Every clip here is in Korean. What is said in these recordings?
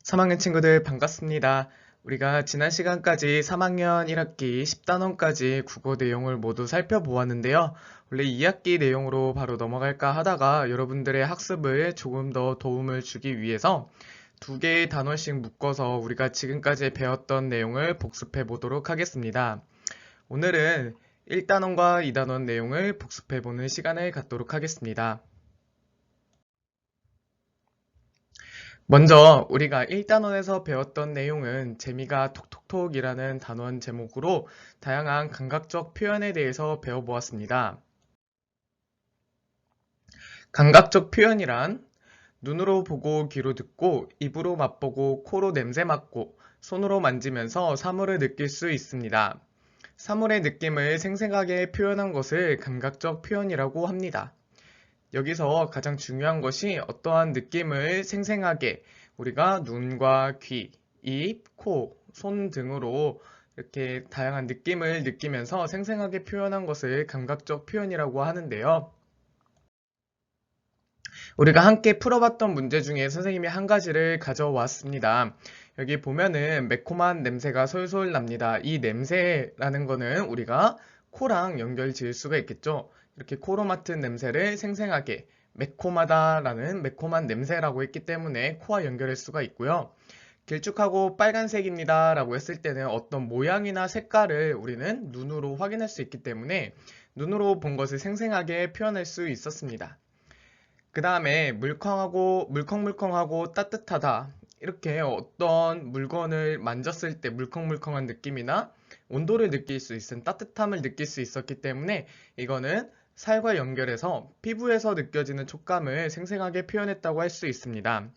3학년 친구들 반갑습니다. 우리가 지난 시간까지 3학년 1학기 10단원까지 국어 내용을 모두 살펴보았는데요. 원래 2학기 내용으로 바로 넘어갈까 하다가 여러분들의 학습을 조금 더 도움을 주기 위해서 두 개의 단원씩 묶어서 우리가 지금까지 배웠던 내용을 복습해 보도록 하겠습니다. 오늘은 1단원과 2단원 내용을 복습해 보는 시간을 갖도록 하겠습니다. 먼저 우리가 1단원에서 배웠던 내용은 재미가 톡톡톡이라는 단원 제목으로 다양한 감각적 표현에 대해서 배워보았습니다. 감각적 표현이란 눈으로 보고 귀로 듣고 입으로 맛보고 코로 냄새 맡고 손으로 만지면서 사물을 느낄 수 있습니다. 사물의 느낌을 생생하게 표현한 것을 감각적 표현이라고 합니다. 여기서 가장 중요한 것이 어떠한 느낌을 생생하게 우리가 눈과 귀, 입, 코, 손 등으로 이렇게 다양한 느낌을 느끼면서 생생하게 표현한 것을 감각적 표현이라고 하는데요. 우리가 함께 풀어봤던 문제 중에 선생님이 한 가지를 가져왔습니다. 여기 보면은 매콤한 냄새가 솔솔 납니다. 이 냄새라는 거는 우리가 코랑 연결 지을 수가 있겠죠. 이렇게 코로 맡은 냄새를 생생하게 매콤하다라는 매콤한 냄새라고 했기 때문에 코와 연결할 수가 있고요. 길쭉하고 빨간색입니다 라고 했을 때는 어떤 모양이나 색깔을 우리는 눈으로 확인할 수 있기 때문에 눈으로 본 것을 생생하게 표현할 수 있었습니다. 그 다음에 물컹물컹하고 따뜻하다. 이렇게 어떤 물건을 만졌을 때 물컹물컹한 느낌이나 온도를 느낄 수 있은 따뜻함을 느낄 수 있었기 때문에 이거는 살과 연결해서 피부에서 느껴지는 촉감을 생생하게 표현했다고 할 수 있습니다.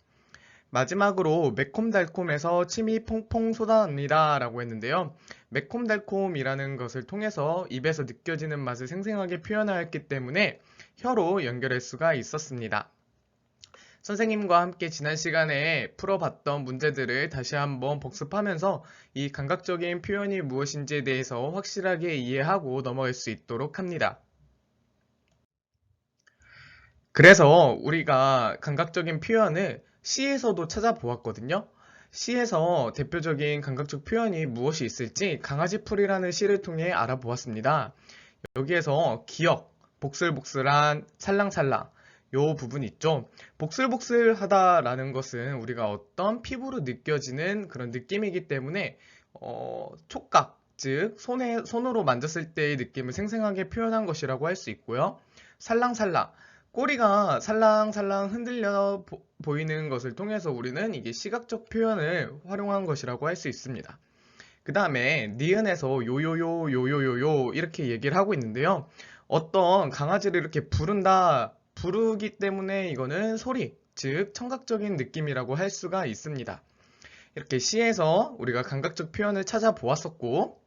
마지막으로 매콤달콤해서 침이 퐁퐁 쏟아납니다 라고 했는데요. 매콤달콤이라는 것을 통해서 입에서 느껴지는 맛을 생생하게 표현하였기 때문에 혀로 연결할 수가 있었습니다. 선생님과 함께 지난 시간에 풀어봤던 문제들을 다시 한번 복습하면서 이 감각적인 표현이 무엇인지에 대해서 확실하게 이해하고 넘어갈 수 있도록 합니다. 그래서 우리가 감각적인 표현을 시에서도 찾아보았거든요. 시에서 대표적인 감각적 표현이 무엇이 있을지 강아지풀이라는 시를 통해 알아보았습니다. 여기에서 기역, 복슬복슬한, 찰랑찰랑 요 부분 있죠. 복슬복슬하다라는 것은 우리가 어떤 피부로 느껴지는 그런 느낌이기 때문에 촉각, 즉 손으로 만졌을 때의 느낌을 생생하게 표현한 것이라고 할 수 있고요. 살랑살랑, 꼬리가 살랑살랑 흔들려 보이는 것을 통해서 우리는 이게 시각적 표현을 활용한 것이라고 할 수 있습니다. 그 다음에 니은에서 요요요 이렇게 얘기를 하고 있는데요. 어떤 강아지를 이렇게 부르기 때문에 이거는 소리, 즉 청각적인 느낌이라고 할 수가 있습니다. 이렇게 시에서 우리가 감각적 표현을 찾아보았었고,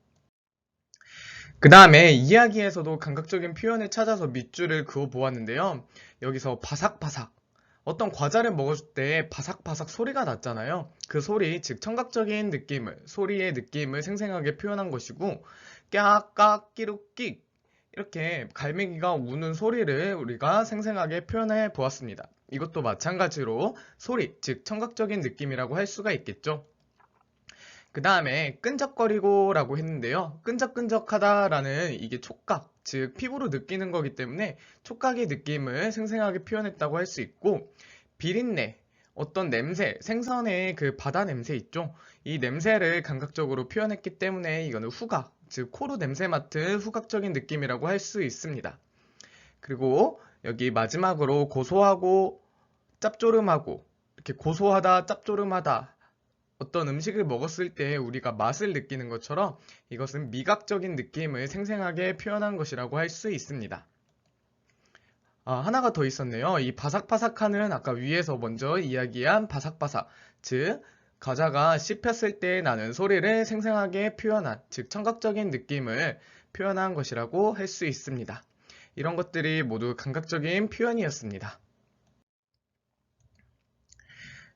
그 다음에 이야기에서도 감각적인 표현을 찾아서 밑줄을 그어 보았는데요. 여기서 바삭바삭, 어떤 과자를 먹었을 때 바삭바삭 소리가 났잖아요. 그 소리, 즉 청각적인 느낌을, 소리의 느낌을 생생하게 표현한 것이고, 깨악 끼룩끽 이렇게 갈매기가 우는 소리를 우리가 생생하게 표현해 보았습니다. 이것도 마찬가지로 소리, 즉 청각적인 느낌이라고 할 수가 있겠죠. 그 다음에 끈적거리고 라고 했는데요. 끈적끈적하다라는 이게 촉각, 즉 피부로 느끼는 거기 때문에 촉각의 느낌을 생생하게 표현했다고 할 수 있고, 비린내, 어떤 냄새, 생선의 그 바다 냄새 있죠? 이 냄새를 감각적으로 표현했기 때문에 이거는 후각, 즉 코로 냄새 맡은 후각적인 느낌이라고 할 수 있습니다. 그리고 여기 마지막으로 고소하고 짭조름하고, 이렇게 고소하다, 짭조름하다, 어떤 음식을 먹었을 때 우리가 맛을 느끼는 것처럼 이것은 미각적인 느낌을 생생하게 표현한 것이라고 할 수 있습니다. 하나가 더 있었네요. 이 바삭바삭하는 아까 위에서 먼저 이야기한 바삭바삭, 즉 과자가 씹혔을 때 나는 소리를 생생하게 표현한, 즉 청각적인 느낌을 표현한 것이라고 할 수 있습니다. 이런 것들이 모두 감각적인 표현이었습니다.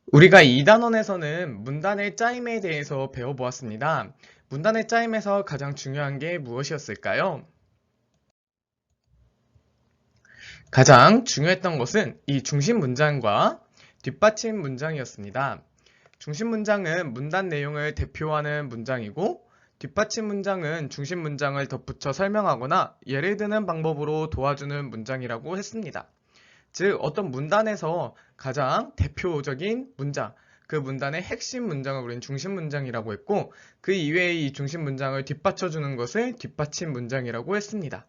우리가 2단원에서는 문단의 짜임에 대해서 배워보았습니다. 문단의 짜임에서 가장 중요한 게 무엇이었을까요? 가장 중요했던 것은 이 중심 문장과 뒷받침 문장이었습니다. 중심 문장은 문단 내용을 대표하는 문장이고, 뒷받침 문장은 중심 문장을 덧붙여 설명하거나 예를 드는 방법으로 도와주는 문장이라고 했습니다. 즉, 어떤 문단에서 가장 대표적인 문장, 그 문단의 핵심 문장을 우리는 중심 문장이라고 했고, 그 이외의 이 중심 문장을 뒷받쳐주는 것을 뒷받침 문장이라고 했습니다.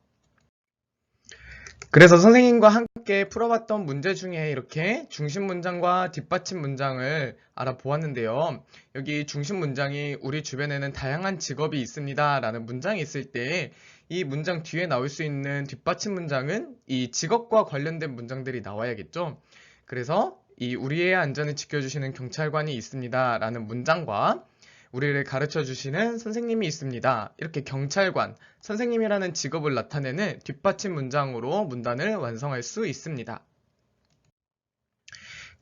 그래서 선생님과 함께 풀어봤던 문제 중에 이렇게 중심 문장과 뒷받침 문장을 알아보았는데요. 여기 중심 문장이 우리 주변에는 다양한 직업이 있습니다 라는 문장이 있을 때 이 문장 뒤에 나올 수 있는 뒷받침 문장은 이 직업과 관련된 문장들이 나와야겠죠. 그래서 이 우리의 안전을 지켜주시는 경찰관이 있습니다 라는 문장과 우리를 가르쳐 주시는 선생님이 있습니다. 이렇게 경찰관, 선생님이라는 직업을 나타내는 뒷받침 문장으로 문단을 완성할 수 있습니다.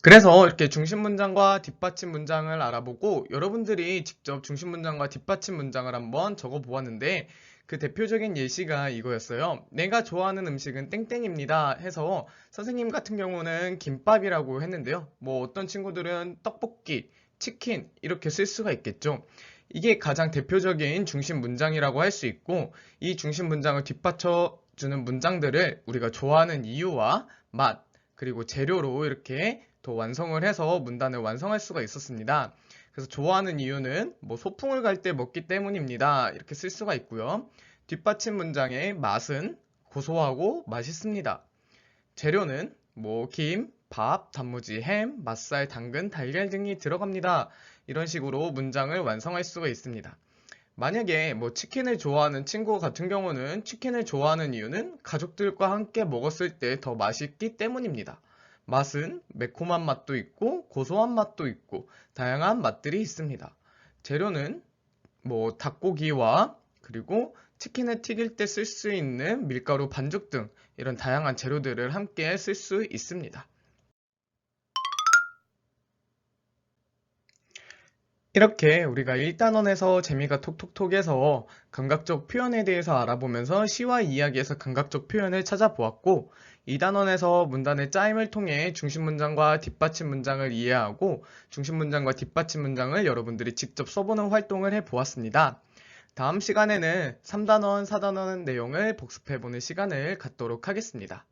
그래서 이렇게 중심 문장과 뒷받침 문장을 알아보고 여러분들이 직접 중심 문장과 뒷받침 문장을 한번 적어 보았는데 그 대표적인 예시가 이거였어요. 내가 좋아하는 음식은 땡땡입니다 해서 선생님 같은 경우는 김밥이라고 했는데요. 뭐 어떤 친구들은 떡볶이, 치킨 이렇게 쓸 수가 있겠죠. 이게 가장 대표적인 중심 문장이라고 할 수 있고 이 중심 문장을 뒷받쳐 주는 문장들을 우리가 좋아하는 이유와 맛, 그리고 재료로 이렇게 더 완성을 해서 문단을 완성할 수가 있었습니다. 그래서 좋아하는 이유는 뭐 소풍을 갈 때 먹기 때문입니다. 이렇게 쓸 수가 있고요. 뒷받침 문장의 맛은 고소하고 맛있습니다. 재료는 뭐 김, 밥, 단무지, 햄, 맛살, 당근, 달걀 등이 들어갑니다. 이런 식으로 문장을 완성할 수가 있습니다. 만약에 뭐 치킨을 좋아하는 친구 같은 경우는 치킨을 좋아하는 이유는 가족들과 함께 먹었을 때 더 맛있기 때문입니다. 맛은 매콤한 맛도 있고 고소한 맛도 있고 다양한 맛들이 있습니다. 재료는 뭐 닭고기와 그리고 치킨을 튀길 때 쓸 수 있는 밀가루 반죽 등 이런 다양한 재료들을 함께 쓸 수 있습니다. 이렇게 우리가 1단원에서 재미가 톡톡톡해서 감각적 표현에 대해서 알아보면서 시와 이야기에서 감각적 표현을 찾아보았고 2단원에서 문단의 짜임을 통해 중심 문장과 뒷받침 문장을 이해하고 중심 문장과 뒷받침 문장을 여러분들이 직접 써보는 활동을 해보았습니다. 다음 시간에는 3단원, 4단원 내용을 복습해보는 시간을 갖도록 하겠습니다.